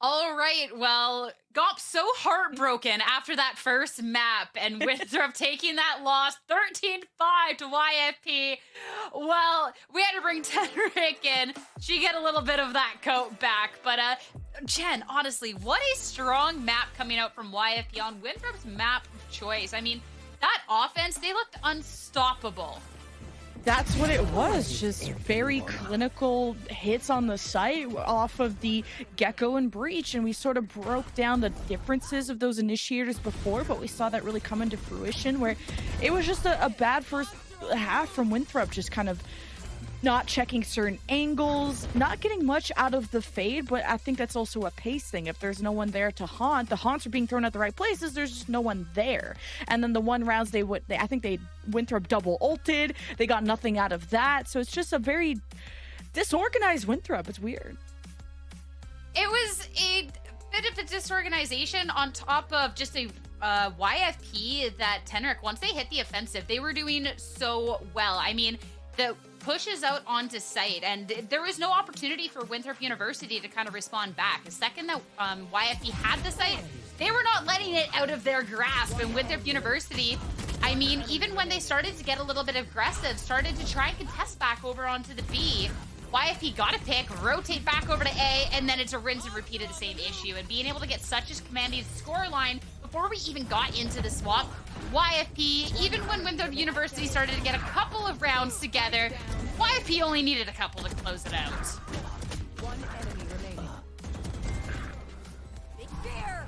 All right, well, got so heartbroken after that first map and Winthrop taking that loss 13-5 to YFP. Well, we had to bring Tenrick in. She get a little bit of that coat back. But Jen, honestly, what a strong map coming out from YFP on Winthrop's map of choice. I mean, that offense, they looked unstoppable. That's what it was, just very clinical hits on the site off of the Gecko and Breach, and we sort of broke down the differences of those initiators before, but we saw that really come into fruition where it was just a bad first half from Winthrop, just kind of not checking certain angles, not getting much out of the fade, but I think that's also a pace thing. If there's no one there to haunt, the haunts are being thrown at the right places, there's just no one there. And then the one rounds I think Winthrop double ulted, they got nothing out of that, so it's just a very disorganized Winthrop. It's weird. It was a bit of a disorganization on top of just a YFP that Tenrick, once they hit the offensive, they were doing so well. I mean, the pushes out onto site, and there was no opportunity for Winthrop University to kind of respond back. The second that YFP had the site, they were not letting it out of their grasp. And Winthrop University, I mean, even when they started to get a little bit aggressive, started to try and contest back over onto the B, YFP got a pick, rotate back over to A, and then it's a rinse and repeat of the same issue. And being able to get such a commanding scoreline before we even got into the swap, YFP, even when Winthrop University started to get a couple of rounds together, YFP only needed a couple to close it out. One enemy remaining. Big bear.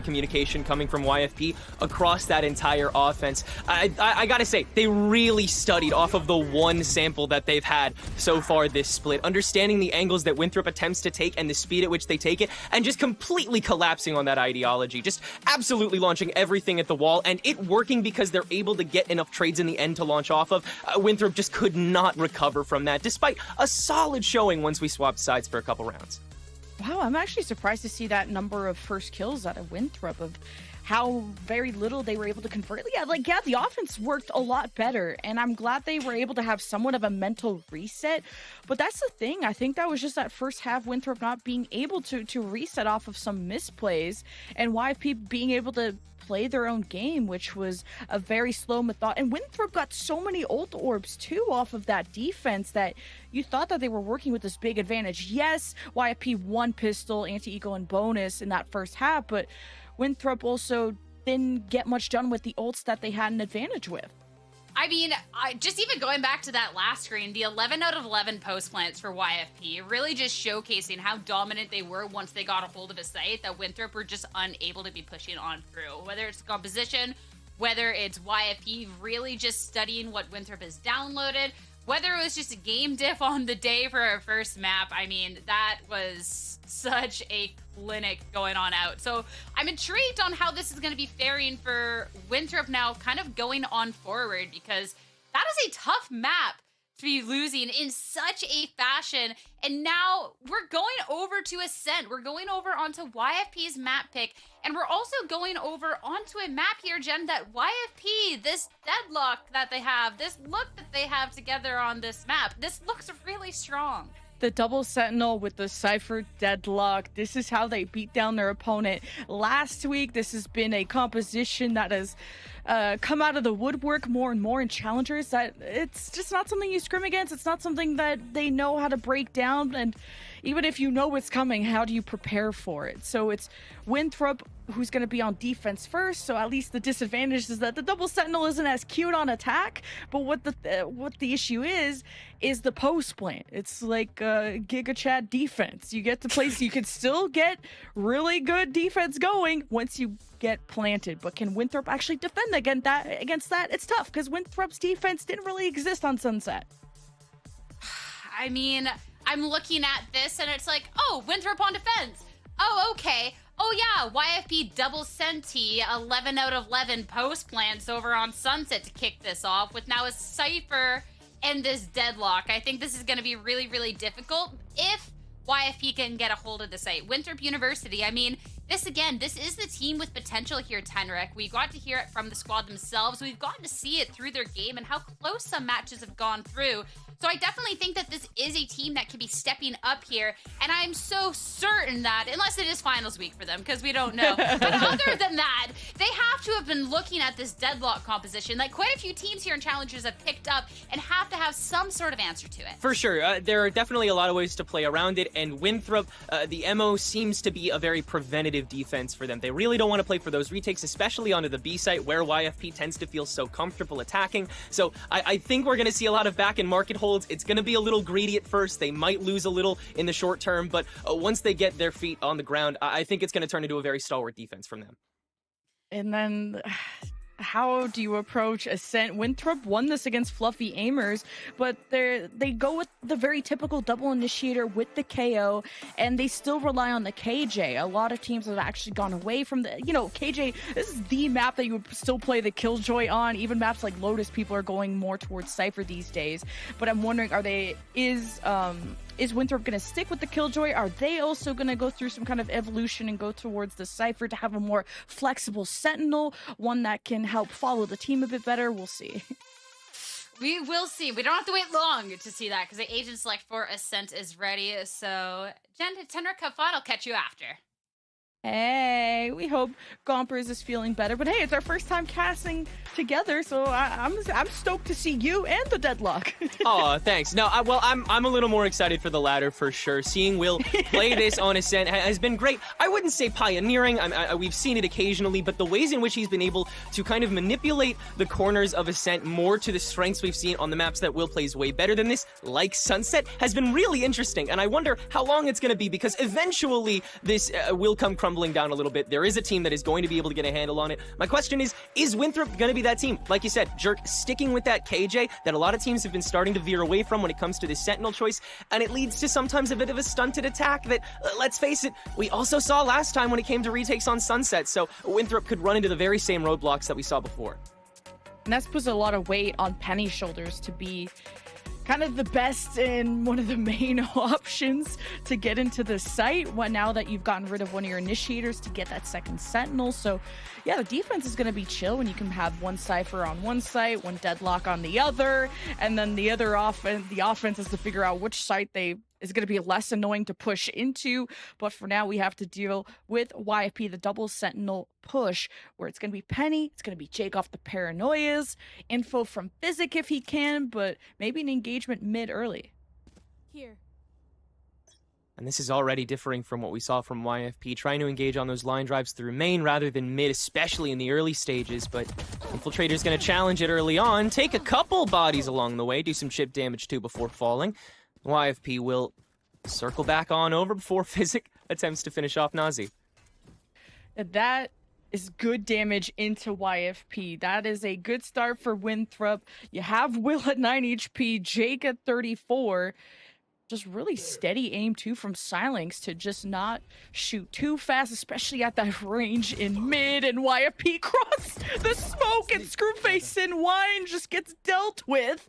Communication coming from YFP across that entire offense. I gotta say, they really studied off of the one sample that they've had so far this split, understanding the angles that Winthrop attempts to take and the speed at which they take it, and just completely collapsing on that ideology, just absolutely launching everything at the wall, and it working because they're able to get enough trades in the end to launch off of. Winthrop just could not recover from that, despite a solid showing once we swapped sides for a couple rounds. Wow, I'm actually surprised to see that number of first kills out of Winthrop, of how very little they were able to convert. Yeah, the offense worked a lot better, and I'm glad they were able to have somewhat of a mental reset. But that's the thing. I think that was just that first half, Winthrop not being able to reset off of some misplays, and YFP being able to play their own game, which was a very slow method. And Winthrop got so many ult orbs too off of that defense that you thought that they were working with this big advantage. Yes, YFP won pistol, anti-eco, and bonus in that first half, but Winthrop also didn't get much done with the ults that they had an advantage with. I mean, just even going back to that last screen, the 11 out of 11 post plants for YFP, really just showcasing how dominant they were once they got a hold of a site that Winthrop were just unable to be pushing on through. Whether it's composition, whether it's YFP really just studying what Winthrop has downloaded, whether it was just a game diff on the day for our first map, I mean, that was such a clinic going on out. So I'm intrigued on how this is going to be faring for Winthrop now, kind of going on forward, because that is a tough map to be losing in such a fashion. And now we're going over to Ascent. We're going over onto YFP's map pick, and we're also going over onto a map here, Jen, that YFP, this deadlock that they have, this look that they have together on this map, this looks really strong. The double sentinel with the Cypher deadlock. This is how they beat down their opponent last week. This has been a composition that has come out of the woodwork more and more in challengers. That it's just not something you scrim against. It's not something that they know how to break down. And even if you know what's coming, how do you prepare for it? So it's Winthrop who's going to be on defense first, so at least the disadvantage is that the double sentinel isn't as cute on attack. But what the issue is the post plant. It's like Giga Chad defense. You get to place, you can still get really good defense going once you get planted. But can Winthrop actually defend against that? It's tough because Winthrop's defense didn't really exist on Sunset. I mean, I'm looking at this and it's like, oh, Winthrop on defense. Oh, okay. Oh yeah, YFP double Senti, 11 out of 11 post plants over on Sunset to kick this off with now a Cypher and this deadlock. I think this is going to be really, really difficult if YFP can get a hold of the site. Winthrop University, I mean, this is the team with potential here, Tenrick. We got to hear it from the squad themselves. We've gotten to see it through their game and how close some matches have gone through. So I definitely think that this is a team that can be stepping up here, and I'm so certain that, unless it is finals week for them, because we don't know, but other than that, they have to have been looking at this deadlock composition that quite a few teams here in Challengers have picked up and have to have some sort of answer to it. For sure. There are definitely a lot of ways to play around it, and Winthrop, the MO seems to be a very preventative defense for them. They really don't want to play for those retakes, especially onto the B site, where YFP tends to feel so comfortable attacking. So I think we're going to see a lot of back and market holds. It's going to be a little greedy at first. They might lose a little in the short term, but once they get their feet on the ground, I think it's going to turn into a very stalwart defense from them. And then how do you approach Ascent? Winthrop won this against Fluffy Aimers, but they go with the very typical double initiator with the KO, and they still rely on the KJ. A lot of teams have actually gone away from the, KJ, this is the map that you would still play the Killjoy on. Even maps like Lotus, people are going more towards Cypher these days. But I'm wondering, is Winthrop going to stick with the Killjoy? Are they also going to go through some kind of evolution and go towards the Cypher to have a more flexible Sentinel, one that can help follow the team a bit better? We'll see. We will see. We don't have to wait long to see that, because the agent select for Ascent is ready. So, Jen, Tenor Cup Final, catch you after. Hey, we hope Gompers is feeling better. But hey, it's our first time casting together, so I'm stoked to see you and the Deadlock. Oh, thanks. No, I'm a little more excited for the latter for sure. Seeing Will play this on Ascent has been great. I wouldn't say pioneering. We've seen it occasionally, but the ways in which he's been able to kind of manipulate the corners of Ascent more to the strengths we've seen on the maps that Will plays way better than this, like Sunset, has been really interesting. And I wonder how long it's going to be, because eventually this will come crumbling down a little bit. There is a team that is going to be able to get a handle on it. My question is Winthrop going to be that team? Like you said, Jerk sticking with that KJ that a lot of teams have been starting to veer away from when it comes to this Sentinel choice, and it leads to sometimes a bit of a stunted attack that, let's face it, we also saw last time when it came to retakes on Sunset, so Winthrop could run into the very same roadblocks that we saw before. And that puts a lot of weight on Penny's shoulders to be kind of the best and one of the main options to get into the site now that you've gotten rid of one of your initiators to get that second Sentinel. So yeah, the defense is going to be chill when you can have one Cypher on one site, one Deadlock on the other, and then the offense has to figure out which site is going to be less annoying to push into. But for now, we have to deal with YFP, the double Sentinel push, where it's going to be Penny, it's going to be Jake off the Paranoias, info from Physic if he can, but maybe an engagement mid early. Here. And this is already differing from what we saw from YFP, trying to engage on those line drives through main rather than mid, especially in the early stages. But Infiltrator's going to challenge it early on, take a couple bodies along the way, do some chip damage too before falling. YFP will circle back on over before Physic attempts to finish off Nazi. That is good damage into YFP. That is a good start for Winthrop. You have Will at 9 HP, Jake at 34. Just really steady aim too from Silence to just not shoot too fast, especially at that range in mid, and YFP cross the smoke and Screwface and Wine just gets dealt with.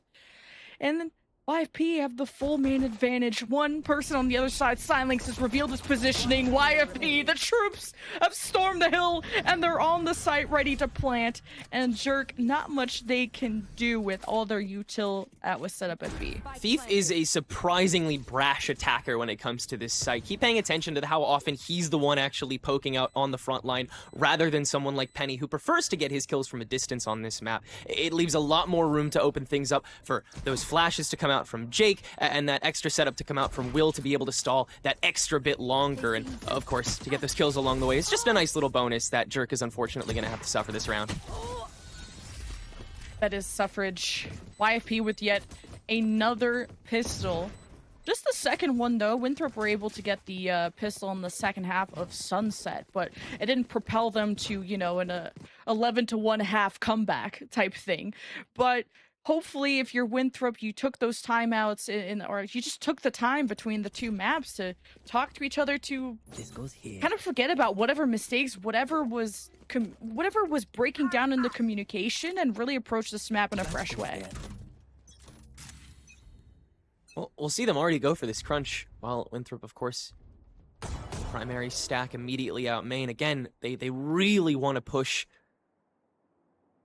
And then YFP have the full main advantage. One person on the other side, Silence, has revealed his positioning. YFP, the troops have stormed the hill, and they're on the site ready to plant. And Jerk, not much they can do with all their util that was set up at B. Thief is a surprisingly brash attacker when it comes to this site. Keep paying attention to how often he's the one actually poking out on the front line, rather than someone like Penny, who prefers to get his kills from a distance on this map. It leaves a lot more room to open things up for those flashes to come out from Jake, and that extra setup to come out from Will to be able to stall that extra bit longer, and of course to get those kills along the way. It's just a nice little bonus that Jerk is unfortunately going to have to suffer this round. That is suffrage. YFP with yet another pistol. Just the second one though. Winthrop were able to get the pistol in the second half of Sunset, but it didn't propel them to, an 11-1/2 comeback type thing. But hopefully, if you're Winthrop, you took those timeouts or you just took the time between the two maps to talk to each other, to kind of forget about whatever mistakes, whatever was breaking down in the communication, and really approach this map in a fresh way. Well, we'll see them already go for this crunch, while Winthrop, of course, primary stack immediately out main. Again, they really want to push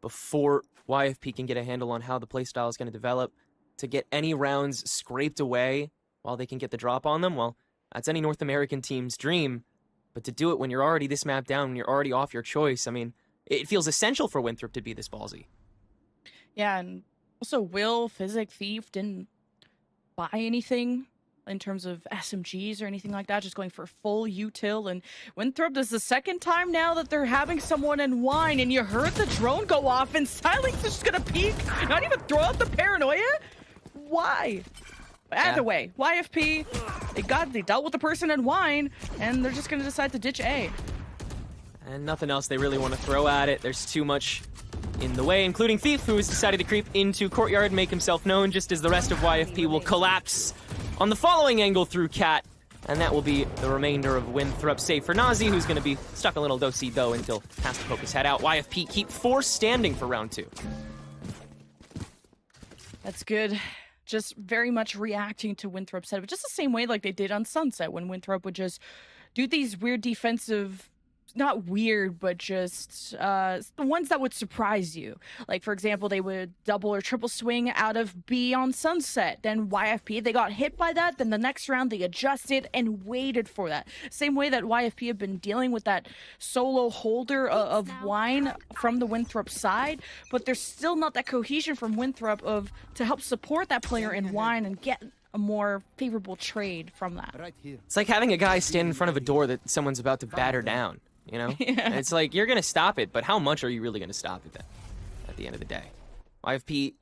before YFP can get a handle on how the playstyle is going to develop. to get any rounds scraped away while they can get the drop on them, well, that's any North American team's dream. But to do it when you're already this map down, when you're already off your choice, I mean, it feels essential for Winthrop to be this ballsy. Yeah, and also Will, Physic, Thief didn't buy anything in terms of SMGs or anything like that, just going for full util. And Winthrop, this is the second time now that they're having someone in wine, and you heard the drone go off, and Silence is just gonna peek, not even throw out the paranoia? Why? Either way, YFP, they dealt with the person in wine, and they're just gonna decide to ditch A. And nothing else they really want to throw at it. There's too much in the way, including Thief, who has decided to creep into Courtyard and make himself known, just as the rest of YFP will collapse on the following angle through Cat. And that will be the remainder of Winthrop, save for Nazi, who's going to be stuck a little do-si-do until has to poke his head out. YFP keep 4 standing for round 2. That's good. Just very much reacting to Winthrop's head, but just the same way like they did on Sunset, when Winthrop would just do these weird defensive, not weird, but just the ones that would surprise you. Like, for example, they would double or triple swing out of B on Sunset. Then YFP, they got hit by that. Then the next round, they adjusted and waited for that. Same way that YFP have been dealing with that solo holder of wine from the Winthrop side. But there's still not that cohesion from Winthrop to help support that player in wine and get a more favorable trade from that. It's like having a guy stand in front of a door that someone's about to batter down. You know? Yeah. It's like, you're going to stop it, but how much are you really going to stop it then, at the end of the day? YFP,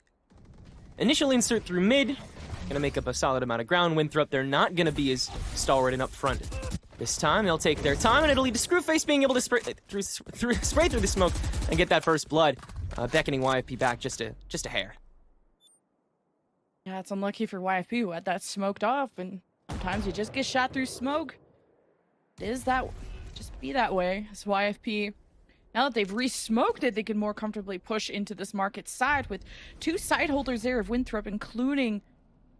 initial insert through mid, going to make up a solid amount of ground. Winthrop, they're not going to be as stalwart and up front this time. They'll take their time, and it'll lead to Screwface being able to spray through the smoke and get that first blood, beckoning YFP back just a hair. Yeah, it's unlucky for YFP who had that smoked off, and sometimes you just get shot through smoke. It is that... just be that way. As YFP, now that they've re-smoked it, they can more comfortably push into this market side with 2 side holders there of Winthrop, including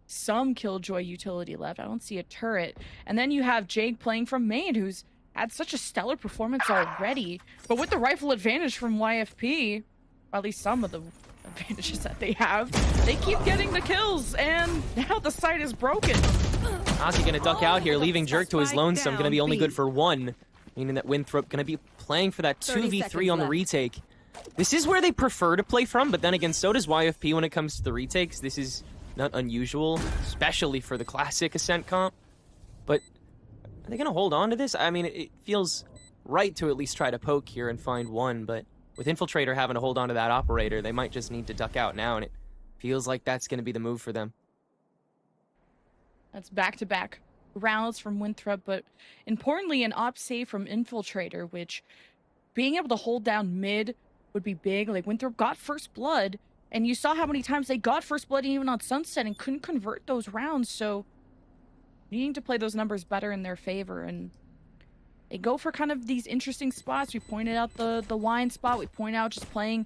some Killjoy utility left. I don't see a turret. And then you have Jake playing from main, who's had such a stellar performance already. But with the rifle advantage from YFP, or at least some of the advantages that they have, they keep getting the kills, and now the site is broken. Nazi gonna duck out here, leaving Jerk to his lonesome, gonna be only good for 1. Meaning that Winthrop going to be playing for that 2v3 on the retake. This is where they prefer to play from, but then again, so does YFP when it comes to the retakes. This is not unusual, especially for the classic Ascent comp. But are they going to hold on to this? I mean, it feels right to at least try to poke here and find 1, but with Infiltrator having to hold on to that operator, they might just need to duck out now, and it feels like that's going to be the move for them. That's back-to-back rounds from Winthrop, but importantly an op save from Infiltrator, which being able to hold down mid would be big. Like, Winthrop got first blood, and you saw how many times they got first blood even on Sunset and couldn't convert those rounds, so needing to play those numbers better in their favor. And they go for kind of these interesting spots. We pointed out the wine spot, we point out just playing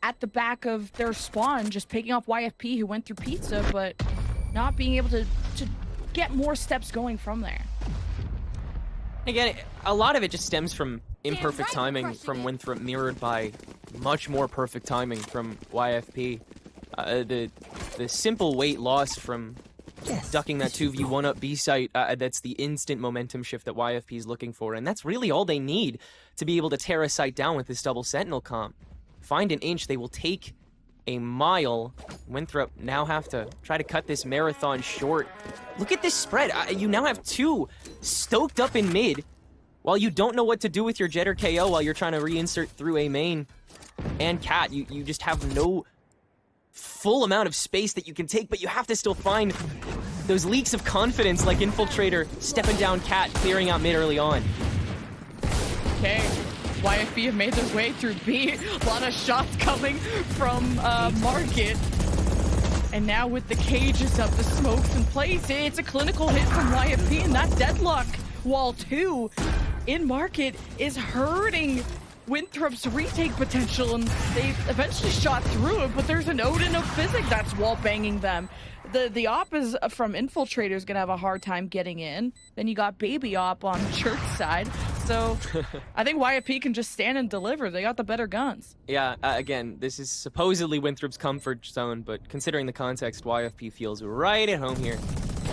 at the back of their spawn, just picking off YFP who went through pizza, but not being able to get more steps going from there. Again, a lot of it just stems from imperfect timing from Winthrop, mirrored by much more perfect timing from YFP. The simple weight loss from ducking that 2v1 up B site, that's the instant momentum shift that YFP is looking for, and that's really all they need to be able to tear a site down with this double sentinel comp. Find an inch, they will take a mile. Winthrop now have to try to cut this marathon short. Look at this spread. You now have 2 stoked up in mid while you don't know what to do with your Jet or KO while you're trying to reinsert through a main and Cat. You just have no full amount of space that you can take, but you have to still find those leaks of confidence like Infiltrator stepping down Cat, clearing out mid early on. Okay. YFP have made their way through B. A lot of shots coming from Market. And now with the cages up, the smokes in place, it's a clinical hit from YFP, and that deadlock wall 2 in Market is hurting Winthrop's retake potential, and they eventually shot through it, but there's an Odin of Physic that's wall banging them. The op is from Infiltrator is gonna have a hard time getting in. Then you got Baby Op on Church side. So I think YFP can just stand and deliver. They got the better guns. Yeah, again, this is supposedly Winthrop's comfort zone, but considering the context, YFP feels right at home here.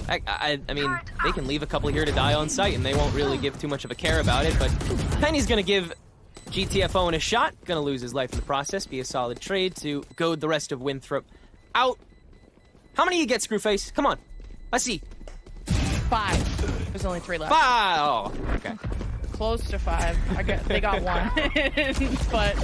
I mean, they can leave a couple here to die on site, and they won't really give too much of a care about it, but Penny's gonna give GTFO a shot, gonna lose his life in the process, be a solid trade to goad the rest of Winthrop out. How many you get, Screwface? Come on, let's see. 5. There's only 3 left. 5! Oh, okay. Close to 5. They got 1. But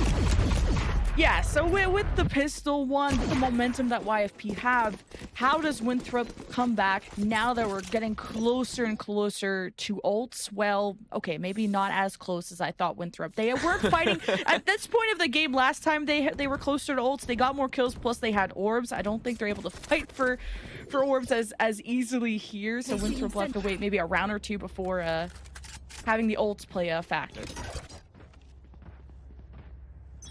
yeah, so with the pistol one, the momentum that YFP have, how does Winthrop come back now that we're getting closer and closer to ults? Well, okay, maybe not as close as I thought Winthrop. They weren't fighting at this point of the game last time they were closer to ults. They got more kills, plus they had orbs. I don't think they're able to fight for orbs as easily here, so Winthrop will have to wait maybe a round or 2 before having the ults play a factor.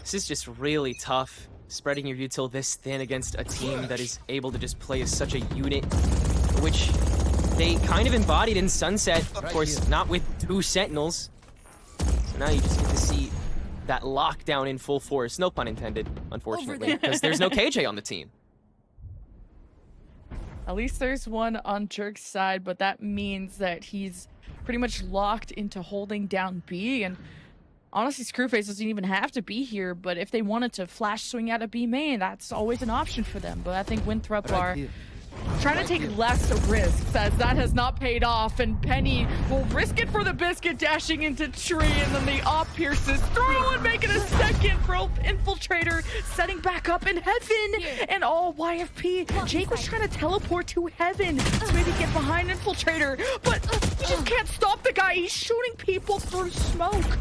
This is just really tough, spreading your util this thin against a team that is able to just play as such a unit, which they kind of embodied in Sunset, of course, not with 2 Sentinels. So now you just get to see that lockdown in full force, no pun intended, unfortunately, because there's no KJ on the team. At least there's one on Jerk's side, but that means that he's pretty much locked into holding down B, and honestly, Screwface doesn't even have to be here, but if they wanted to flash swing out of B main, that's always an option for them. But I think Winthrop are trying to take less risks, as that has not paid off, and Penny will risk it for the biscuit, dashing into tree, and then the op pierces through and making a second for Infiltrator, setting back up in heaven, and all YFP. Jake was trying to teleport to heaven to maybe get behind Infiltrator, but he just can't stop the guy. He's shooting people through smoke.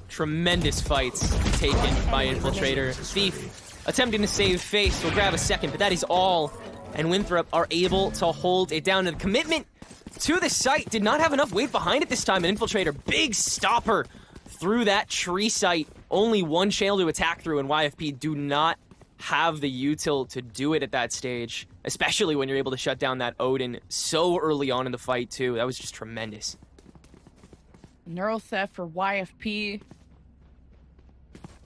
Tremendous fights taken by Infiltrator. Thief attempting to save face will grab a second, but that is all. And Winthrop are able to hold it down. And the commitment to the site did not have enough weight behind it this time. An Infiltrator, big stopper through that tree site. Only one channel to attack through, and YFP do not have the util to do it at that stage, especially when you're able to shut down that Odin so early on in the fight, too. That was just tremendous. Neural theft for YFP.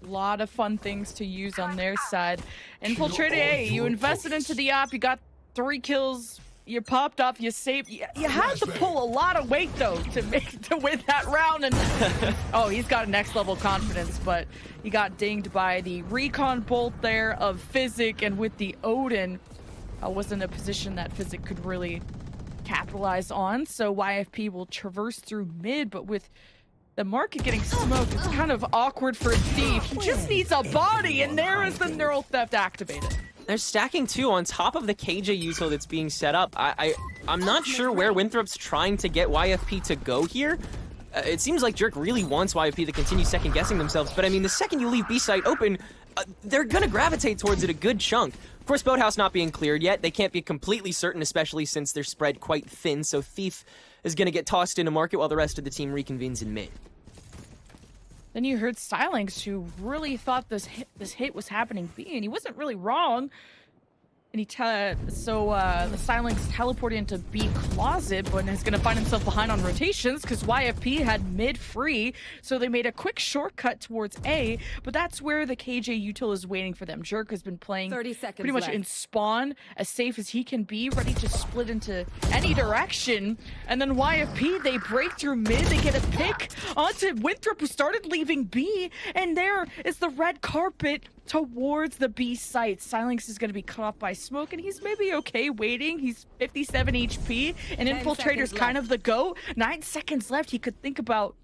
A lot of fun things to use on their side. Infiltrator A, you invested into the op, you got 3 kills, you popped off, you saved. You had to pull a lot of weight though to win that round. And oh, he's got next level confidence, but he got dinged by the recon bolt there of Physic, and with the Odin, wasn't a position that Physic could really capitalize on. So YFP will traverse through mid, but with the market getting smoked, it's kind of awkward for Thief. He just needs a body, and there is the neural theft activated. They're stacking 2 on top of the KJ util that's being set up. I'm not sure where Winthrop's trying to get YFP to go here. It seems like Jerk really wants YFP to continue second-guessing themselves, but I mean, the second you leave B site open, they're gonna gravitate towards it a good chunk. Of course, Boathouse not being cleared yet. They can't be completely certain, especially since they're spread quite thin, so Thief is gonna get tossed into market while the rest of the team reconvenes in mid. Then you heard Silinx, who really thought this hit was happening B, and he wasn't really wrong. And the Silinx teleported into B closet, but is going to find himself behind on rotations because YFP had mid free, so they made a quick shortcut towards A, but that's where the KJ util is waiting for them. Jerk has been playing 30 seconds pretty much left. in spawn, as safe as he can be, ready to split into any direction. And then YFP, they break through mid, they get a pick onto Winthrop, who started leaving B, and there is the red carpet towards the B site. Silinx is going to be cut off by smoke, and he's maybe okay waiting. He's 57 HP, and Infiltrator's kind of the go. 9 seconds left. He could think about,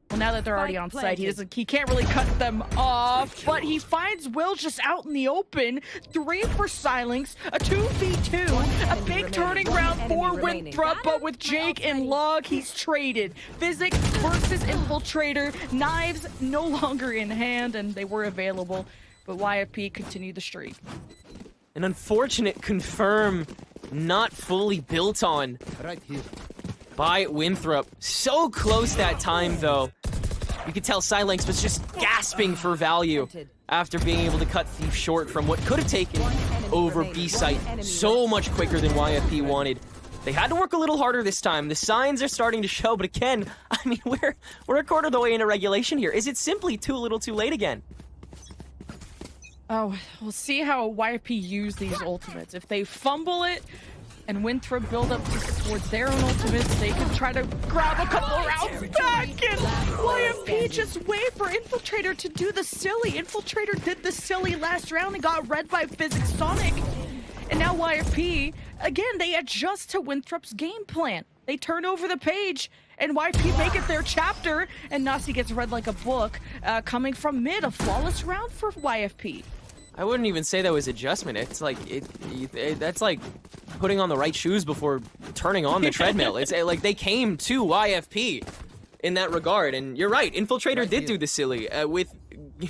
well, now that they're already on site, he can't really cut them off, but he finds Will just out in the open. 3 for Silinx, a 2v2, a big turning round for Winthrop, but with Jake and Log, he's traded. Physic versus Infiltrator, knives no longer in hand, and they were available, but YFP continued the streak. An unfortunate confirm, not fully built on by Winthrop. So close that time, though. You could tell Silinx was just gasping for value after being able to cut Thief short from what could have taken over B site so much quicker than YFP wanted. They had to work a little harder this time. The signs are starting to show, but again, I mean, we're a quarter of the way into regulation here. Is it simply too little too late again? Oh, we'll see how YFP use these ultimates. If they fumble it and Winthrop build up towards their own ultimates, they can try to grab a couple rounds back, and YFP just wait for Infiltrator to do the silly. Infiltrator did the silly last round and got read by Physics Sonic. And now YFP, again, they adjust to Winthrop's game plan. They turn over the page, and YFP make it their chapter, and Nasi gets read like a book. Coming from mid, a flawless round for YFP. I wouldn't even say that was adjustment. It's like that's like putting on the right shoes before turning on the treadmill. It's like they came to YFP in that regard, and you're right. Infiltrator did do the silly with,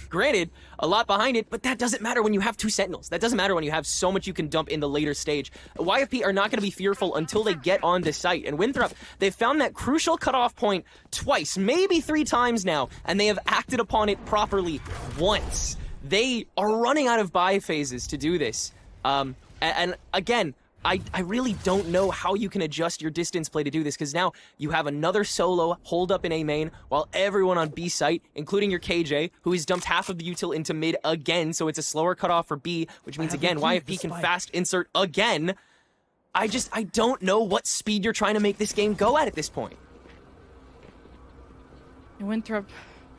granted, a lot behind it, but that doesn't matter when you have 2 Sentinels. That doesn't matter when you have so much you can dump in the later stage. YFP are not going to be fearful until they get on the site, and Winthrop, they've found that crucial cutoff point twice, maybe 3 times now, and they have acted upon it properly once. They are running out of buy phases to do this. And again, I really don't know how you can adjust your distance play to do this, because now you have another solo hold up in A main, while everyone on B site, including your KJ, who has dumped half of the util into mid again, so it's a slower cutoff for B, which means again, YFP can fast insert again. I don't know what speed you're trying to make this game go at this point. Winthrop,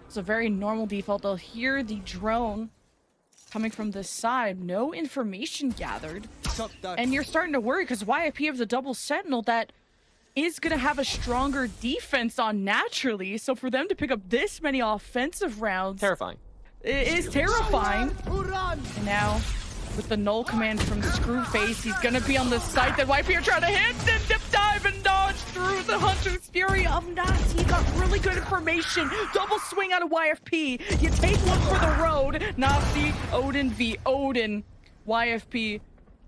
it's a very normal default. They'll hear the drone coming from this side. No information gathered. And you're starting to worry because YFP has a double sentinel that is going to have a stronger defense on naturally. So for them to pick up this many offensive rounds... Terrifying. It is terrifying. And now, with the null command from Screwface, he's going to be on the site that YFP are trying to hit, and dip dive and dodge through the Hunter's Fury of Nasi. He got really good information. Double swing out of YFP. You take one for the road. Nasi, Odin v. Odin. YFP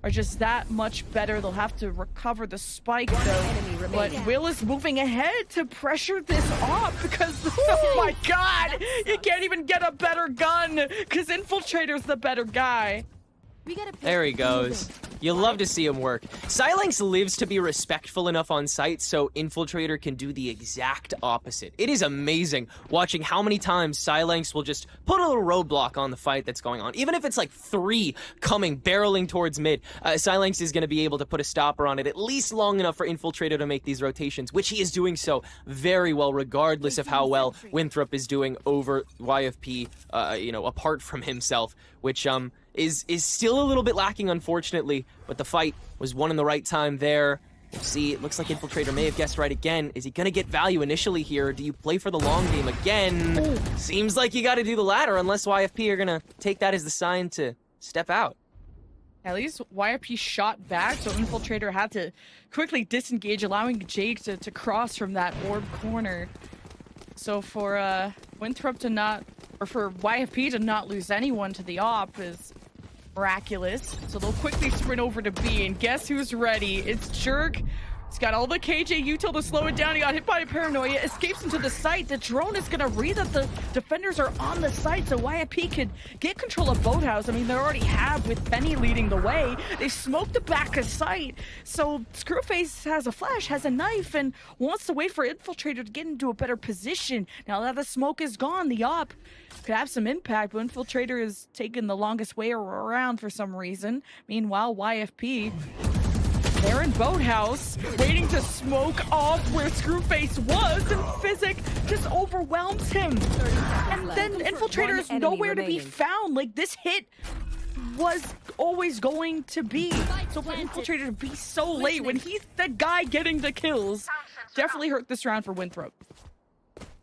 are just that much better. They'll have to recover the spike though. But Will is moving ahead to pressure this off because, oh my god, you can't even get a better gun because Infiltrator's the better guy. There he goes. You love to see him work. Silenx lives to be respectful enough on site so Infiltrator can do the exact opposite. It is amazing watching how many times Silenx will just put a little roadblock on the fight that's going on. Even if it's like 3 coming, barreling towards mid, Silenx is going to be able to put a stopper on it at least long enough for Infiltrator to make these rotations, which he is doing so very well, regardless of how well Winthrop is doing over YFP, apart from himself, which, is still a little bit lacking, unfortunately, but the fight was won in the right time there. We'll see, it looks like Infiltrator may have guessed right again. Is he gonna get value initially here? Do you play for the long game again? Ooh. Seems like you gotta do the latter, unless YFP are gonna take that as the sign to step out. At least YFP shot back, so Infiltrator had to quickly disengage, allowing Jake to cross from that orb corner. So for Winthrop to not, or for YFP to not lose anyone to the op is miraculous. So they'll quickly sprint over to B, and guess who's ready? It's Jerk. He's got all the KJ util to slow it down. He got hit by a paranoia, escapes into the site. The drone is gonna read that the defenders are on the site, so YFP could get control of Boathouse. I mean, they already have with Penny leading the way. They smoked the back of site. So Screwface has a flash, has a knife, and wants to wait for Infiltrator to get into a better position. Now that the smoke is gone, the op could have some impact, but Infiltrator is taking the longest way around for some reason. Meanwhile, YFP, they're in Boathouse, waiting to smoke off where Screwface was, and Physic just overwhelms him. And then Infiltrator is nowhere to be found. Like, this hit was always going to be. So for Infiltrator to be so late when he's the guy getting the kills, definitely hurt this round for Winthrop.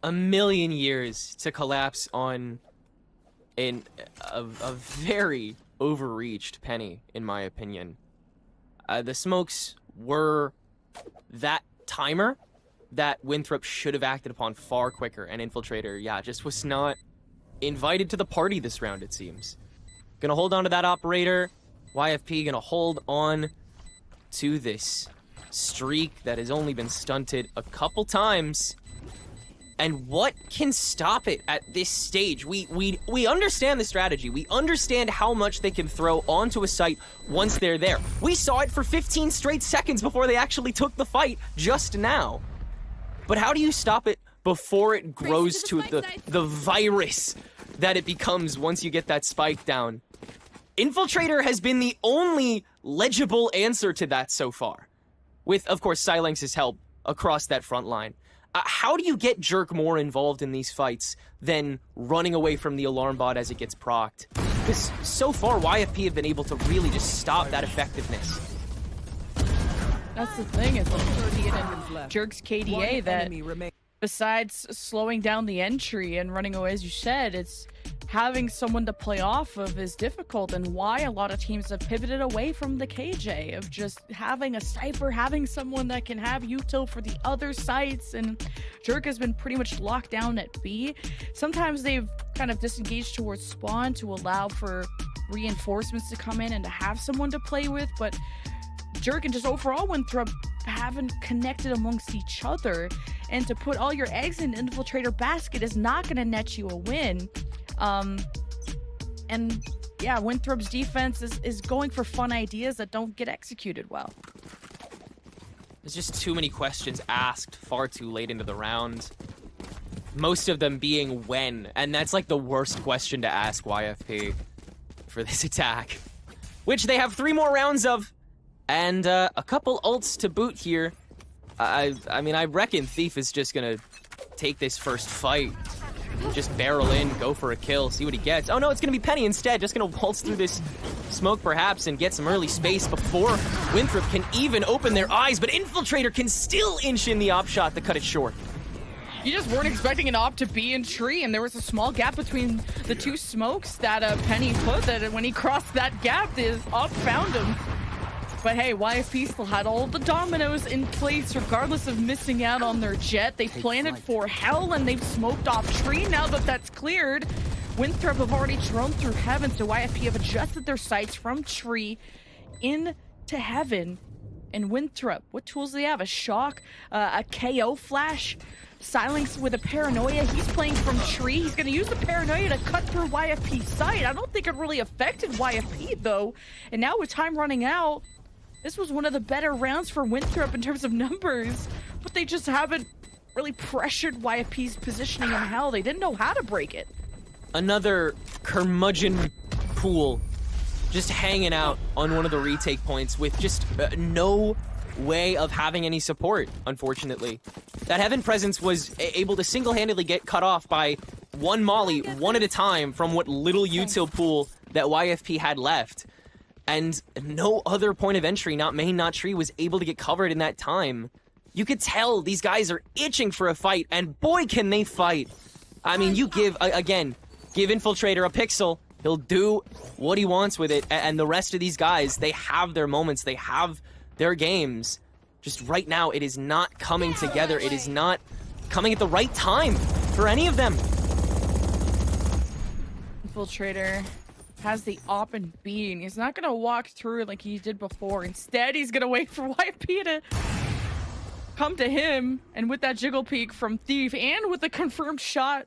A million years to collapse on a very overreached Penny, in my opinion. The smokes were that timer that Winthrop should have acted upon far quicker, and Infiltrator, yeah, just was not invited to the party this round, it seems. Gonna hold on to that operator. YFP gonna hold on to this streak that has only been stunted a couple times. And what can stop it at this stage? We understand the strategy. We understand how much they can throw onto a site once they're there. We saw it for 15 straight seconds before they actually took the fight just now. But how do you stop it before it grows to the virus that it becomes once you get that spike down. Infiltrator has been the only legible answer to that so far, with, of course, Silence's help across that front line. How do you get Jerk more involved in these fights than running away from the alarm bot as it gets procced? Because so far, YFP have been able to really just stop that effectiveness. That's the thing, is Jerk's KDA that besides slowing down the entry and running away, as you said, it's having someone to play off of is difficult, and why a lot of teams have pivoted away from the KJ of just having a Cypher, having someone that can have util for the other sites, and Jerk has been pretty much locked down at B. Sometimes they've kind of disengaged towards spawn to allow for reinforcements to come in and to have someone to play with, but Jerk and just overall Winthrop haven't connected amongst each other, and to put all your eggs in the Infiltrator basket is not going to net you a win. And yeah, Winthrop's defense is going for fun ideas that don't get executed well. There's just too many questions asked far too late into the round. Most of them being when, and that's like the worst question to ask YFP for this attack. Which they have 3 more rounds of, and a couple ults to boot here. I mean, I reckon Thief is just gonna take this first fight. Just barrel in, go for a kill, see what he gets. Oh no, it's gonna be Penny instead. Just gonna waltz through this smoke perhaps and get some early space before Winthrop can even open their eyes, but Infiltrator can still inch in the op shot to cut it short. You just weren't expecting an op to be in tree, and there was a small gap between the 2 smokes that Penny put, that when he crossed that gap, the op found him. But hey, YFP still had all the dominoes in place regardless of missing out on their jet. They planted for hell and they've smoked off tree. Now that that's cleared, Winthrop have already drone through heaven, so YFP have adjusted their sights from tree into heaven. And Winthrop, what tools do they have? A shock, a KO flash, Silence with a paranoia. He's playing from tree. He's going to use the paranoia to cut through YFP's sight. I don't think it really affected YFP though. And now with time running out, this was one of the better rounds for Winthrop in terms of numbers, but they just haven't really pressured YFP's positioning in hell. They didn't know how to break it. Another curmudgeon pool just hanging out on one of the retake points with just no way of having any support, unfortunately. That Heaven presence was able to single-handedly get cut off by one molly, one at a time, from what little util pool that YFP had left. And no other point of entry, not main, not tree, was able to get covered in that time. You could tell these guys are itching for a fight, and boy can they fight. I mean, you give, again, give Infiltrator a pixel, he'll do what he wants with it, and the rest of these guys, they have their moments, they have their games. Just right now, it is not coming together. It is not coming at the right time for any of them. Infiltrator has the op and B, and he's not gonna walk through like he did before. Instead, he's gonna wait for YP to come to him, and with that jiggle peek from Thief and with the confirmed shot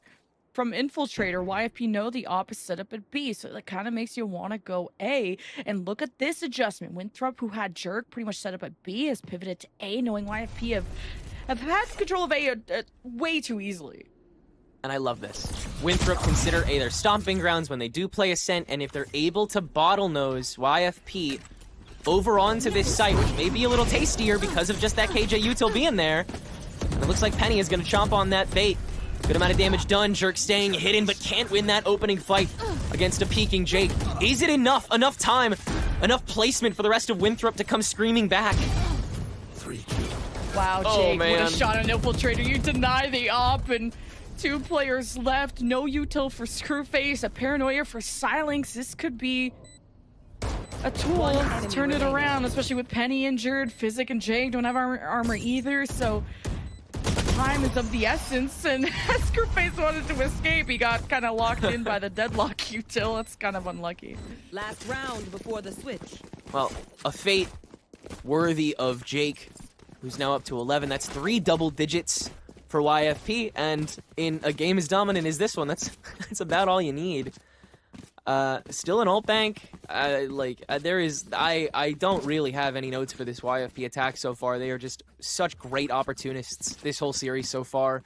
from Infiltrator, YFP know the op is set up at B, so that kind of makes you want to go A. And look at this adjustment. Winthrop, who had Jerk pretty much set up at B, has pivoted to A, knowing YFP have had control of A way too easily. And I love this. Winthrop consider A their stomping grounds when they do play Ascent, and if they're able to bottlenose YFP over onto this site, which may be a little tastier because of just that KJ util being there, and it looks like Penny is going to chomp on that bait. Good amount of damage done. Jerk staying hidden, but can't win that opening fight against a peeking Jake. Is it enough? Enough time? Enough placement for the rest of Winthrop to come screaming back? Wow, Jake, what a shot on Infiltrator. You deny the op, and 2 players left. No util for Screwface, a paranoia for Silence. This could be a tool to turn it around, especially with Penny injured. Physic and Jake don't have armor either, so time is of the essence, and Screwface wanted to escape. He got kind of locked in by the deadlock util. That's kind of unlucky. Last round before the switch. Well, a fate worthy of Jake, who's now up to 11. That's 3 double digits for YFP, and in a game as dominant as this one, that's about all you need. Still an ult bank. I don't really have any notes for this YFP attack so far. They are just such great opportunists this whole series so far.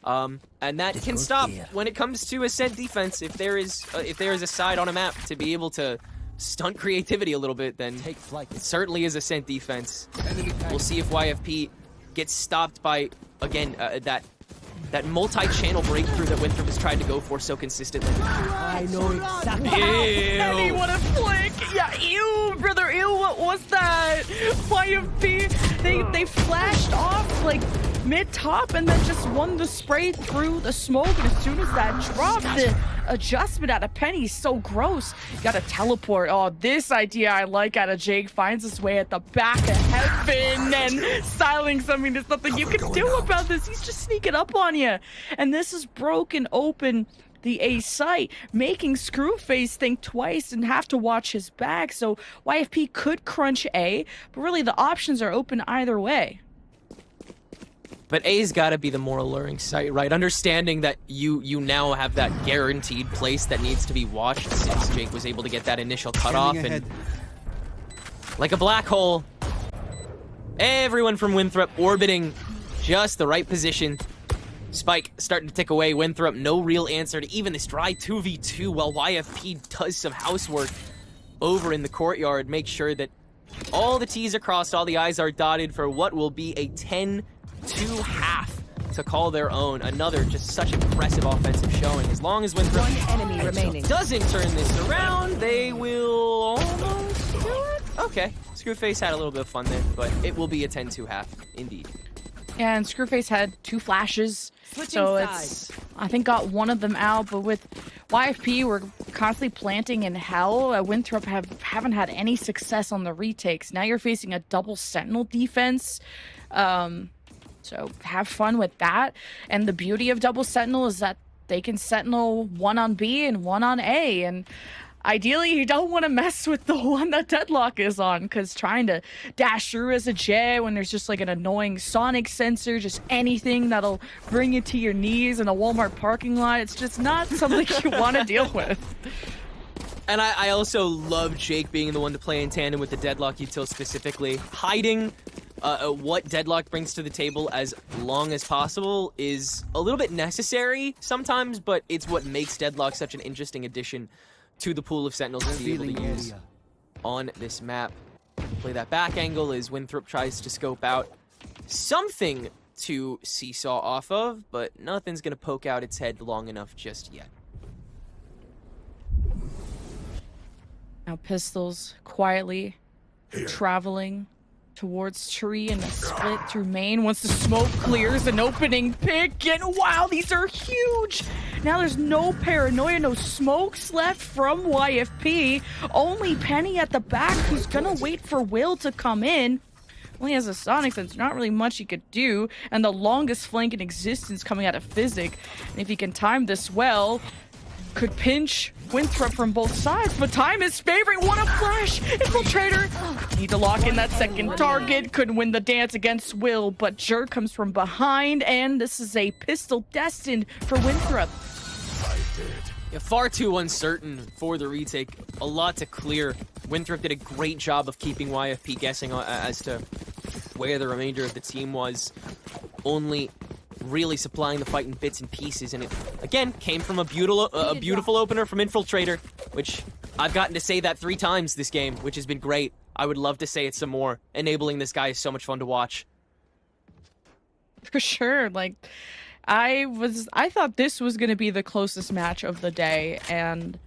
And that can stop when it comes to Ascent defense. If there is a side on a map to be able to stunt creativity a little bit, then it certainly is Ascent defense. We'll see if YFP gets stopped by, again, that multi-channel breakthrough that Winthrop has tried to go for so consistently. I know exactly. Penny, what a flick! Yeah, ew, brother, ew, what was that? YFP, they flashed off like mid-top and then just won the spray through the smoke, and as soon as that dropped, the adjustment out of Penny is so gross. You gotta teleport. Oh, this idea I like out of Jake finds his way at the back of heaven and silence. I mean, there's nothing you can do about this. He's just sneaking up on you. And this is broken open the A site, making Screwface think twice and have to watch his back. So YFP could crunch A, but really the options are open either way. But A's got to be the more alluring site, right? Understanding that you now have that guaranteed place that needs to be watched since Jake was able to get that initial cutoff. And like a black hole, everyone from Winthrop orbiting just the right position. Spike starting to tick away. Winthrop, no real answer to even this dry 2v2 while YFP does some housework over in the courtyard. Make sure that all the T's are crossed, all the I's are dotted for what will be a 10-2 half to call their own. Another just such impressive offensive showing. As long as Winthrop One enemy remaining. doesn't turn this around, they will almost do it. Okay, Screwface had a little bit of fun there, but it will be a 10-2 half, indeed. Yeah, and Screwface had 2 flashes, Switching so sides. it's, I think, got one of them out. But with YFP, we're constantly planting in hell. Winthrop haven't had any success on the retakes. Now you're facing a double Sentinel defense, so have fun with that. And the beauty of double Sentinel is that they can Sentinel one on B and one on A, and ideally, you don't want to mess with the one that Deadlock is on, because trying to dash through as a J when there's just like an annoying sonic sensor, just anything that'll bring you to your knees in a Walmart parking lot, it's just not something you want to deal with. And I also love Jake being the one to play in tandem with the Deadlock util specifically. Hiding what Deadlock brings to the table as long as possible is a little bit necessary sometimes, but it's what makes Deadlock such an interesting addition to the pool of Sentinels to be able to use on this map. Play that back angle as Winthrop tries to scope out something to seesaw off of, but nothing's gonna poke out its head long enough just yet. Now Pistols quietly traveling towards Tree and a split through main. Once the smoke clears, an opening pick, and wow, these are huge! Now there's no paranoia, no smokes left from YFP. Only Penny at the back, who's gonna wait for Will to come in. Only has a sonic sense, not really much he could do, and the longest flank in existence coming out of Physic. And if he can time this well, could pinch Winthrop from both sides, but time is favoring. What a flash! Infiltrator! Need to lock in that second target. Couldn't win the dance against Will, but Jerk comes from behind, and this is a pistol destined for Winthrop. Yeah, far too uncertain for the retake. A lot to clear. Winthrop did a great job of keeping YFP guessing as to where the remainder of the team was. Only really supplying the fight in bits and pieces, and it again came from a beautiful opener from Infiltrator, which I've gotten to say that 3 times this game, which has been great. I would love to say it some more. Enabling this guy is so much fun to watch. For sure. Like, I thought this was going to be the closest match of the day, and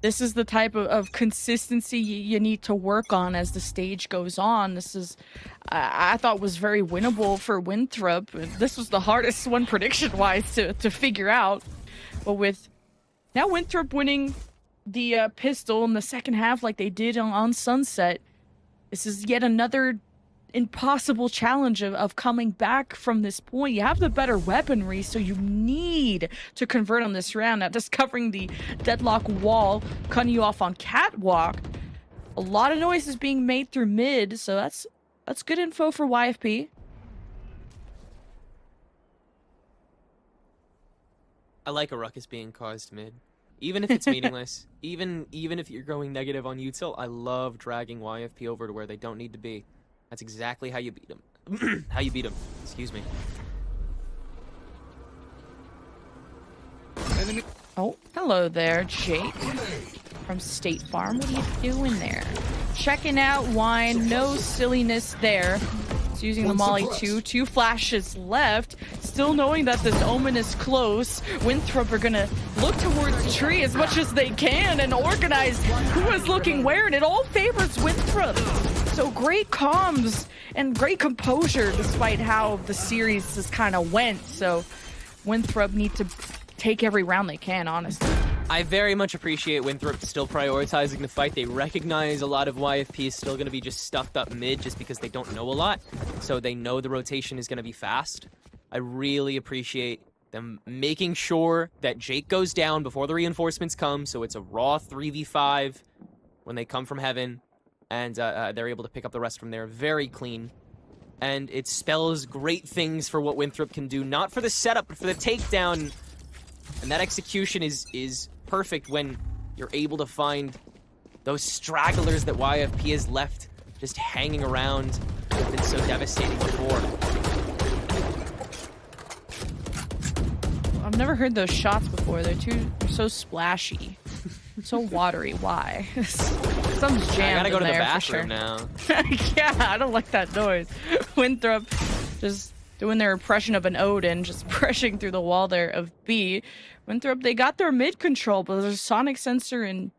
this is the type of consistency you need to work on as the stage goes on. This is, I thought, was very winnable for Winthrop. This was the hardest one prediction-wise to figure out. But with now Winthrop winning the pistol in the second half like they did on Sunset, this is yet another impossible challenge of coming back from this point. You have the better weaponry, so you need to convert on this round. Now, discovering the Deadlock wall, cutting you off on Catwalk. A lot of noise is being made through mid, so that's good info for YFP. I like a ruckus being caused mid. Even if it's meaningless, even if you're going negative on util, I love dragging YFP over to where they don't need to be. That's exactly how you beat them. How you beat them. Excuse me. Oh, hello there, Jake from State Farm. What are you doing there? Checking out wine. No silliness there. It's using the Molly 2. 2 flashes left. Still knowing that this Omen is close. Winthrop are gonna look towards Tree as much as they can and organize who is looking where, and it all favors Winthrop. So great comms and great composure despite how the series just kind of went. So Winthrop need to take every round they can, honestly. I very much appreciate Winthrop still prioritizing the fight. They recognize a lot of YFP is still going to be just stuffed up mid just because they don't know a lot. So they know the rotation is going to be fast. I really appreciate them making sure that Jake goes down before the reinforcements come. So it's a raw 3v5 when they come from heaven. And they're able to pick up the rest from there. Very clean. And it spells great things for what Winthrop can do. Not for the setup, but for the takedown. And that execution is perfect when you're able to find those stragglers that YFP has left just hanging around. Have been so devastating before. I've never heard those shots before. They're so splashy. So watery. Why? Something's jammed. I gotta go to the there bathroom sure. now. Yeah, I don't like that noise. Winthrop just doing their impression of an Odin, just pressing through the wall there of B. Winthrop, they got their mid control, but there's a sonic sensor in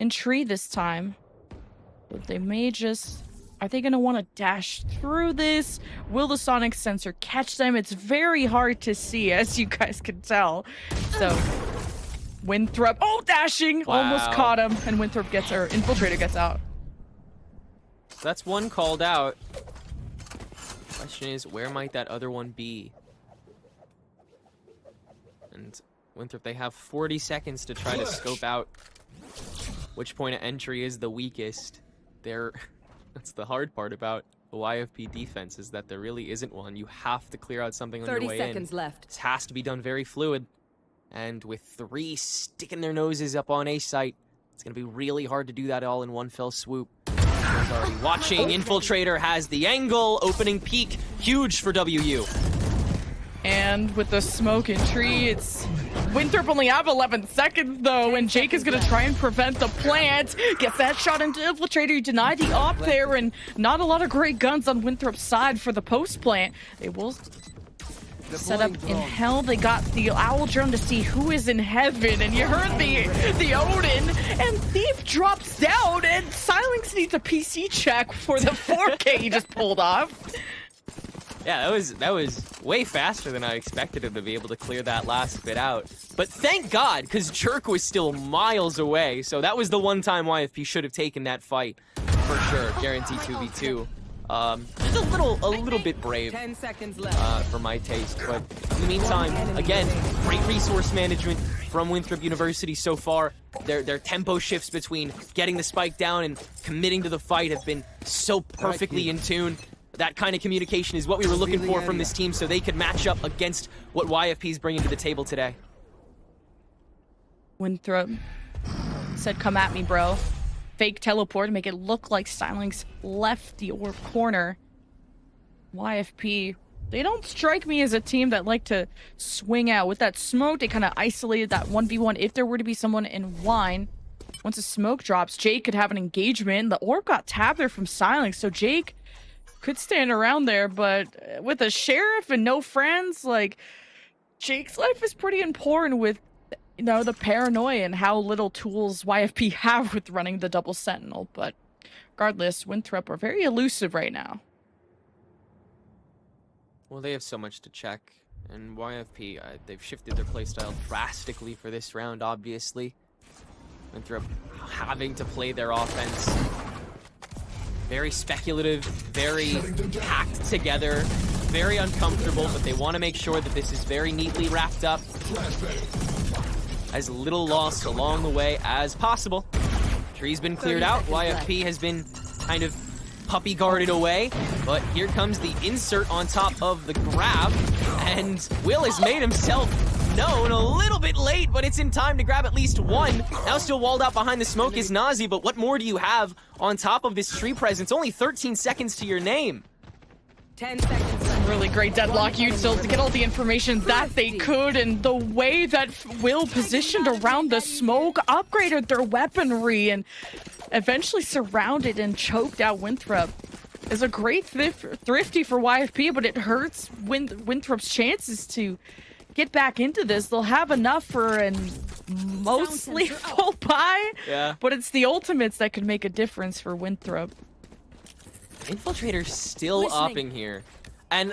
Tree this time. But they may just... Are they going to want to dash through this? Will the sonic sensor catch them? It's very hard to see, as you guys can tell. So, Winthrop... Oh, dashing! Wow. Almost caught him. And Winthrop gets... Or Infiltrator gets out. So that's one called out. Question is, where might that other one be? And Winthrop, they have 40 seconds to try to scope out which point of entry is the weakest. That's the hard part about the YFP defense, is that there really isn't one. You have to clear out something on your way in. 30 seconds left. This has to be done very fluid. And with 3 sticking their noses up on A site, it's going to be really hard to do that all in one fell swoop. Already watching. Infiltrator has the angle. Opening peak. Huge for WU. And with the smoke and Tree, it's... Winthrop only have 11 seconds, though, and Jake is going to try and prevent the plant. Gets that shot into Infiltrator. He denied the op there, and not a lot of great guns on Winthrop's side for the post plant. They will set up in hell. They got the owl drone to see who is in heaven, and you heard the Odin, and Thief drops down, and Silence needs a PC check for the 4K he just pulled off. Yeah, that was way faster than I expected him to be able to clear that last bit out. But thank God, because Jerk was still miles away, so that was the one time YFP should have taken that fight for sure. Guaranteed 2v2. Just a little bit brave 10 seconds left. for my taste, but in the meantime, again, great resource management from Winthrop University so far. Their tempo shifts between getting the spike down and committing to the fight have been so perfectly in tune. That kind of communication is what we were looking for from this team, so they could match up against what YFP is bringing to the table today. Winthrop said, "Come at me, bro." Fake teleport to make it look like Stylings left the orb corner. YFP, they don't strike me as a team that like to swing out. With that smoke, they kind of isolated that 1v1 if there were to be someone in wine. Once the smoke drops, Jake could have an engagement. The orb got tabbed there from Stylings, so Jake could stand around there, but with a sheriff and no friends, like, Jake's life is pretty important with, you know, the paranoia and how little tools YFP have with running the double sentinel. But regardless, Winthrop are very elusive right now. Well, they have so much to check, and YFP, they've shifted their playstyle drastically for this round, obviously. Winthrop having to play their offense very speculative, very packed together, very uncomfortable, but they want to make sure that this is very neatly wrapped up. As little loss along the way as possible. Tree's been cleared out. YFP has been kind of puppy guarded away, but here comes the insert on top of the grab, and Will has made himself known a little bit late, but it's in time to grab at least one. Now still walled out behind the smoke is Nazi, but what more do you have on top of this tree presence? Only 13 seconds to your name. 10 seconds left. really great deadlock util to get all the information that they could, and the way that Will positioned around the smoke, upgraded their weaponry, and eventually surrounded and choked out Winthrop is a great thrifty for YFP, but it hurts Winthrop's chances to get back into this. They'll have enough for an mostly full buy, but it's the ultimates that could make a difference for Winthrop. Infiltrator's still upping here. And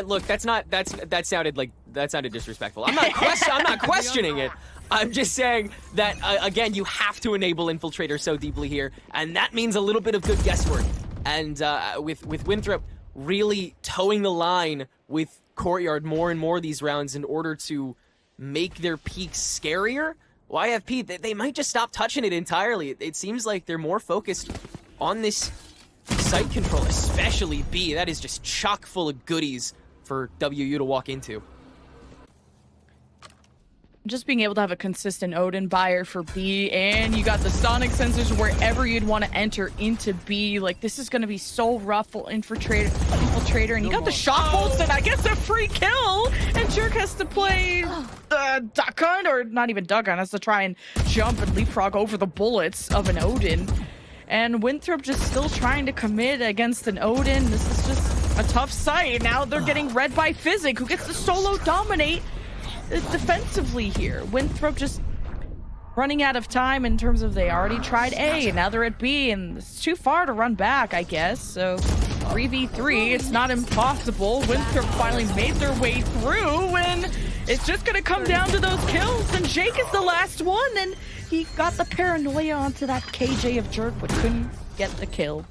look, that sounded disrespectful. I'm not questioning it. I'm just saying that again, you have to enable Infiltrator so deeply here, and that means a little bit of good guesswork. And with Winthrop really towing the line with Courtyard more and more these rounds in order to make their peaks scarier, YFP, they might just stop touching it entirely. It seems like they're more focused on this site control, especially B. That is just chock full of goodies for WU to walk into. Just being able to have a consistent Odin buyer for B, and you got the sonic sensors wherever you'd want to enter into B. Like, this is going to be so rough for Infiltrator, and you got the shock bolts, and I guess a free kill, and Jerk has to play duck hunt, or not even duck hunt, has to try and jump and leapfrog over the bullets of an Odin. And Winthrop just still trying to commit against an Odin. This is just a tough sight. Now they're getting read by Physic, who gets to solo dominate defensively here. Winthrop just running out of time in terms of they already tried A, and now they're at B, and it's too far to run back, I guess. So 3v3, it's not impossible. Winthrop finally made their way through, and it's just gonna come down to those kills, and Jake is the last one, and he got the paranoia onto that KJ of Jerk, but couldn't get the kill.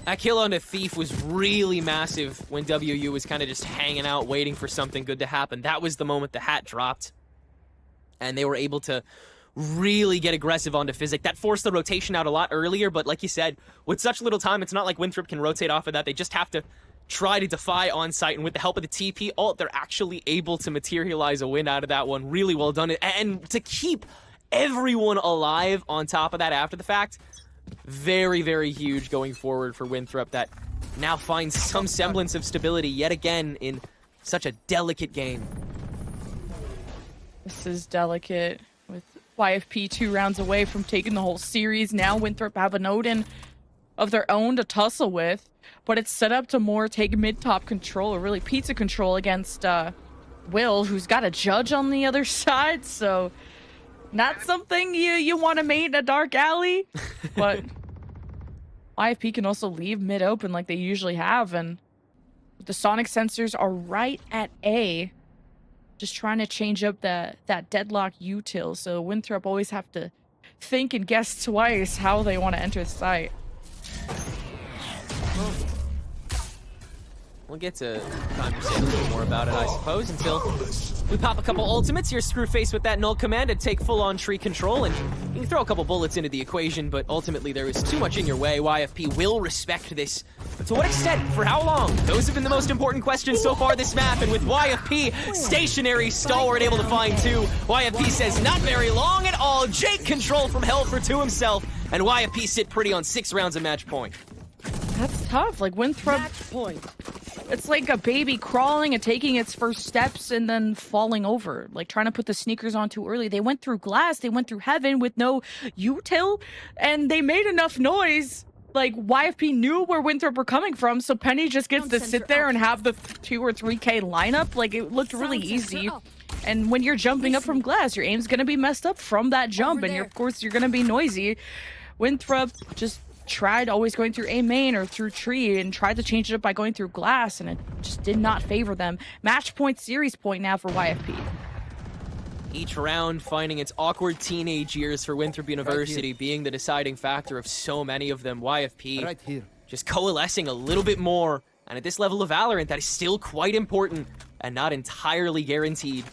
That kill on the Thief was really massive when WU was kind of just hanging out, waiting for something good to happen. That was the moment the hat dropped, and they were able to really get aggressive onto Physic. That forced the rotation out a lot earlier, but like you said, with such little time, it's not like Winthrop can rotate off of that. They just have to try to defy on-site, and with the help of the TP ult, they're actually able to materialize a win out of that one. Really well done. And to keep everyone alive on top of that after the fact, very, very huge going forward for Winthrop, that now finds some semblance of stability yet again in such a delicate game. This is delicate, with YFP 2 rounds away from taking the whole series. Now Winthrop have an Odin of their own to tussle with, but it's set up to more take mid-top control, or really pizza control against Will, who's got a judge on the other side, so not something you want to mate in a dark alley, but YFP can also leave mid open like they usually have, and the sonic sensors are right at A, just trying to change up that deadlock util, so Winthrop always have to think and guess twice how they want to enter the site. We'll get to conversate a little more about it, I suppose, until we pop a couple ultimates. You're Screwface with that null command to take full-on tree control, and you can throw a couple bullets into the equation, but ultimately there is too much in your way. YFP will respect this. But to what extent? For how long? Those have been the most important questions so far this map, and with YFP, stationary stalwart able to find 2. YFP says not very long at all. Jake control from Helfer to himself, and YFP sit pretty on 6 rounds of match point. That's tough. Like, Winthrop, it's like a baby crawling and taking its first steps and then falling over. Like, trying to put the sneakers on too early. They went through glass, they went through heaven with no util, and they made enough noise. Like, YFP knew where Winthrop were coming from, so Penny just gets to sit there and have the 2 or 3K lineup. Like, it looked really easy. And when you're jumping up from glass, your aim's gonna be messed up from that jump, and of course you're gonna be noisy. Winthrop just tried always going through A main or through tree, and tried to change it up by going through glass, and it just did not favor them. Match point, series point now for YFP. Each round finding its awkward teenage years for Winthrop University being the deciding factor of so many of them. YFP just coalescing a little bit more, and at this level of Valorant, that is still quite important and not entirely guaranteed.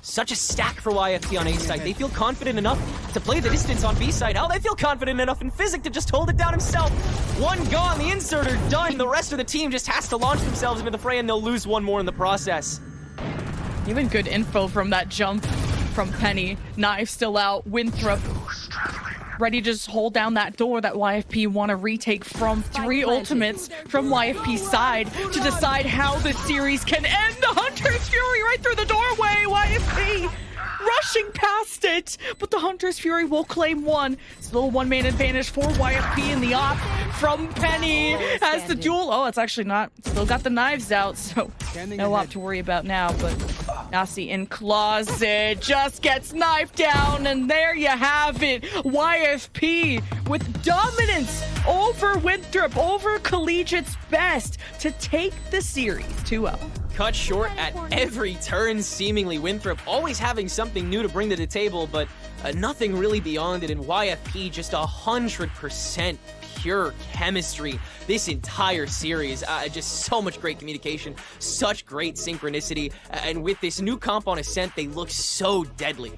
Such a stack for YFP on A side. They feel confident enough to play the distance on B side. Oh, they feel confident enough in Physic to just hold it down himself. One gone, the inserter done. The rest of the team just has to launch themselves into the fray, and they'll lose one more in the process. Even good info from that jump from Penny. Knife still out. Winthrop ready to just hold down that door that YFP want to retake from 3 ultimates from YFP's side to decide how the series can end. The Hunter's Fury right through the doorway. YFP rushing past it, but the Hunter's Fury will claim one. It's a little one-man advantage for YFP in the off from Penny. Has the duel. Oh, it's actually not. Still got the knives out, so no op to worry about now, but Nasi in closet just gets knifed down, and there you have it. YFP with dominance over Winthrop, over Collegiate's best to take the series 2-0. Cut short at every turn, seemingly. Winthrop always having something new to bring to the table, but nothing really beyond it. And YFP just 100% pure chemistry this entire series. Just so much great communication, such great synchronicity, and with this new comp on Ascent, they look so deadly.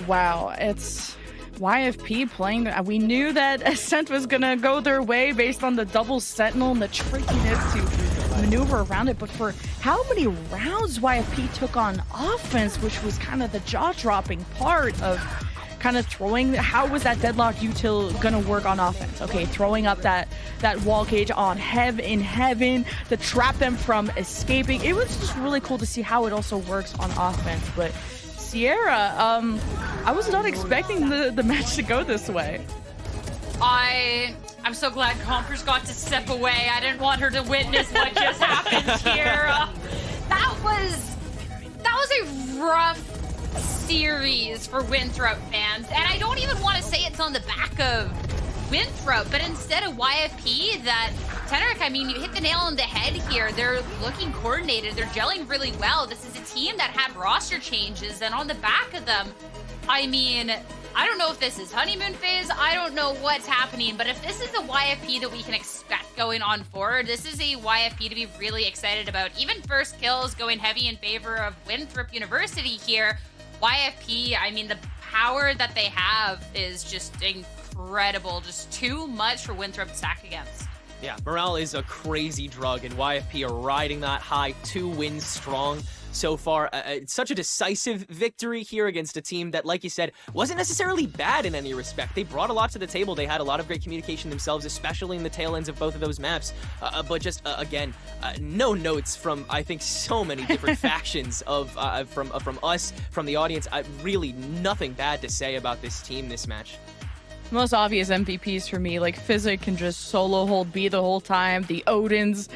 Wow, it's YFP playing. We knew that Ascent was gonna go their way based on the double Sentinel and the trickiness to maneuver around it, but for how many rounds YFP took on offense, which was kind of the jaw-dropping part of kind of throwing, how was that deadlock util gonna work on offense? Okay, throwing up that wall cage on heaven to trap them from escaping. It was just really cool to see how it also works on offense. But Sierra, I was not expecting the match to go this way. I'm so glad Compers got to step away. I didn't want her to witness what just happened here. That was a rough series for Winthrop fans, and I don't even want to say it's on the back of Winthrop, but instead of YFP, that Teneric, I mean, you hit the nail on the head here. They're looking coordinated. They're gelling really well. This is a team that had roster changes, and on the back of them, I mean, I don't know if this is honeymoon phase. I don't know what's happening, but if this is a YFP that we can expect going on forward, this is a YFP to be really excited about. Even first kills going heavy in favor of Winthrop University here. YFP, I mean, the power that they have is just incredible. Just too much for Winthrop to stack against. Yeah, morale is a crazy drug, and YFP are riding that high, 2 wins strong so far. It's such a decisive victory here against a team that, like you said, wasn't necessarily bad in any respect. They brought a lot to the table. They had a lot of great communication themselves, especially in the tail ends of both of those maps. But just, again, no notes from, I think, so many different factions of from us, from the audience. Really nothing bad to say about this team this match. Most obvious MVPs for me, like Physic can just solo hold B the whole time. The Odins,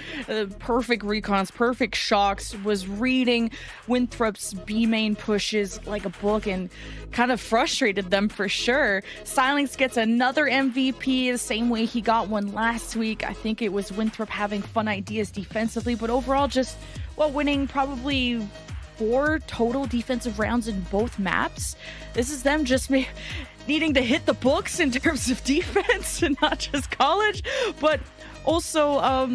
perfect recons, perfect shocks, was reading Winthrop's B main pushes like a book and kind of frustrated them for sure. Silence gets another MVP the same way he got one last week. I think it was Winthrop having fun ideas defensively, but overall just, well, winning probably 4 total defensive rounds in both maps. This is them just needing to hit the books in terms of defense and not just college, but also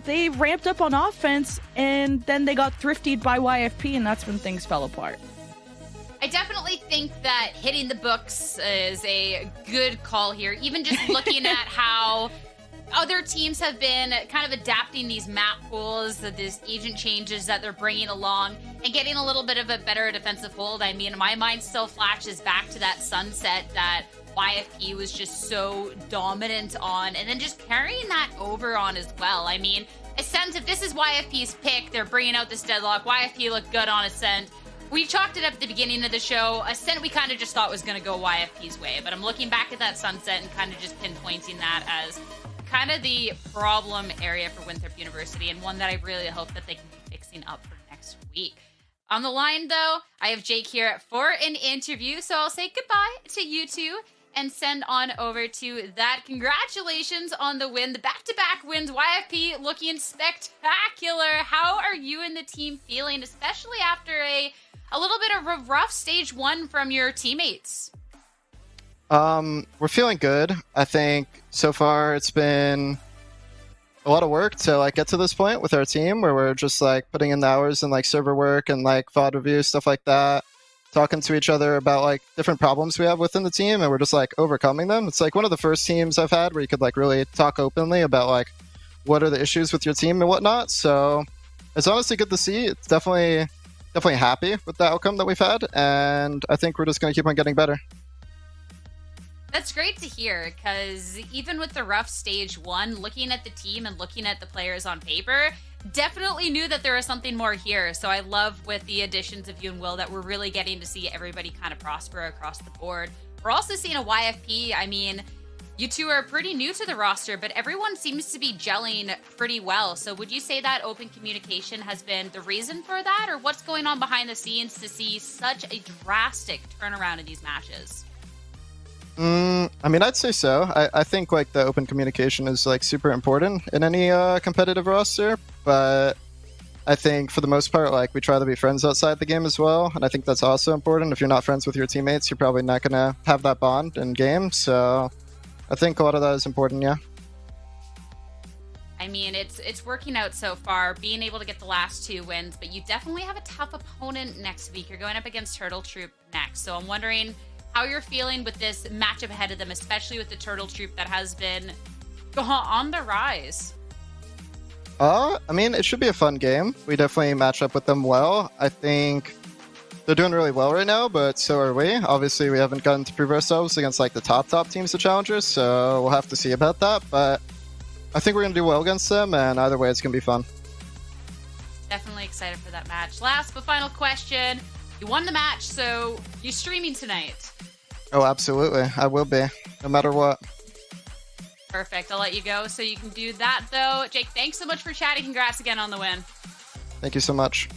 they ramped up on offense and then they got thriftied by YFP, and that's when things fell apart. I definitely think that hitting the books is a good call here, even just looking at how other teams have been kind of adapting these map pools, these agent changes that they're bringing along, and getting a little bit of a better defensive hold. I mean, my mind still flashes back to that sunset that YFP was just so dominant on, and then just carrying that over on as well. I mean, Ascent, if this is YFP's pick, they're bringing out this deadlock. YFP looked good on Ascent. We chalked it up at the beginning of the show. Ascent we kind of just thought was going to go YFP's way, but I'm looking back at that sunset and kind of just pinpointing that as kind of the problem area for Winthrop University, and one that I really hope that they can be fixing up for next week. On the line, though, I have Jake here for an interview, so I'll say goodbye to you two and send on over to that. Congratulations on the win, the back-to-back wins. YFP looking spectacular. How are you and the team feeling, especially after a little bit of a rough stage 1 from your teammates? We're feeling good. I think so far it's been a lot of work to get to this point with our team where we're just putting in the hours and server work and VOD reviews, stuff like that, talking to each other about different problems we have within the team, and we're just overcoming them. It's one of the first teams I've had where you could really talk openly about what are the issues with your team and whatnot. So it's honestly good to see. It's definitely happy with the outcome that we've had, and I think we're just going to keep on getting better. That's great to hear, because even with the rough stage 1, looking at the team and looking at the players on paper, definitely knew that there was something more here. So I love with the additions of you and Will that we're really getting to see everybody kind of prosper across the board. We're also seeing a YFP. I mean, you two are pretty new to the roster, but everyone seems to be gelling pretty well. So would you say that open communication has been the reason for that, or what's going on behind the scenes to see such a drastic turnaround in these matches? I mean, I'd say so. I think like the open communication is like super important in any competitive roster, but I think for the most part, like we try to be friends outside the game as well, and I think that's also important. If you're not friends with your teammates, you're probably not gonna have that bond in game. So I think a lot of that is important, yeah. I mean, it's working out so far, being able to get the last 2 wins, but you definitely have a tough opponent next week. You're going up against Turtle Troop next, so I'm wondering how you're feeling with this matchup ahead of them, especially with the Turtle Troop that has been on the rise. I mean, it should be a fun game. We definitely match up with them well. I think they're doing really well right now, but so are we. Obviously, we haven't gotten to prove ourselves against like the top teams of Challengers, so we'll have to see about that. But I think we're going to do well against them, and either way, it's going to be fun. Definitely excited for that match. Last but final question. You won the match, so you're streaming tonight. Oh, absolutely. I will be, no matter what. Perfect. I'll let you go so you can do that, though. Jake, thanks so much for chatting. Congrats again on the win. Thank you so much.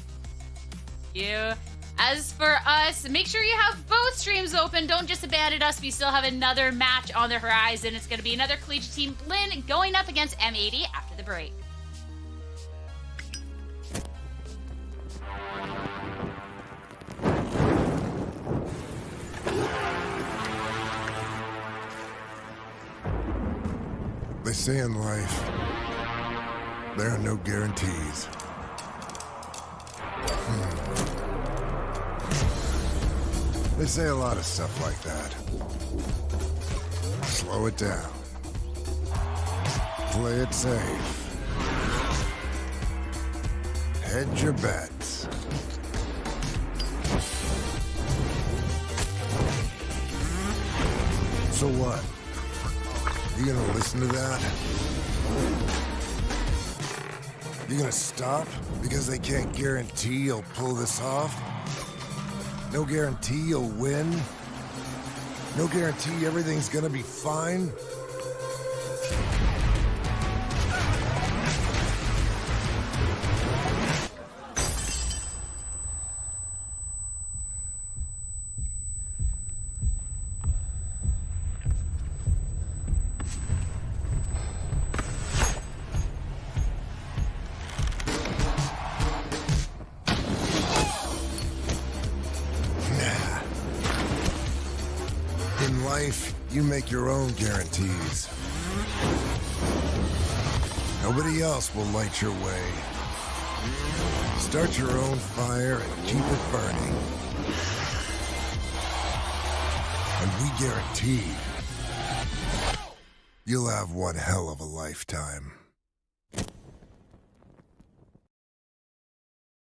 Thank you. As for us, make sure you have both streams open. Don't just abandon us. We still have another match on the horizon. It's going to be another collegiate team, Blinn, going up against M80 after the break. They say in life, there are no guarantees. They say a lot of stuff like that. Slow it down. Play it safe. Hedge your bets. So what? You gonna listen to that? You gonna stop because they can't guarantee you'll pull this off? No guarantee you'll win? No guarantee everything's gonna be fine? In life, you make your own guarantees. Nobody else will light your way. Start your own fire and keep it burning. And we guarantee you'll have one hell of a lifetime.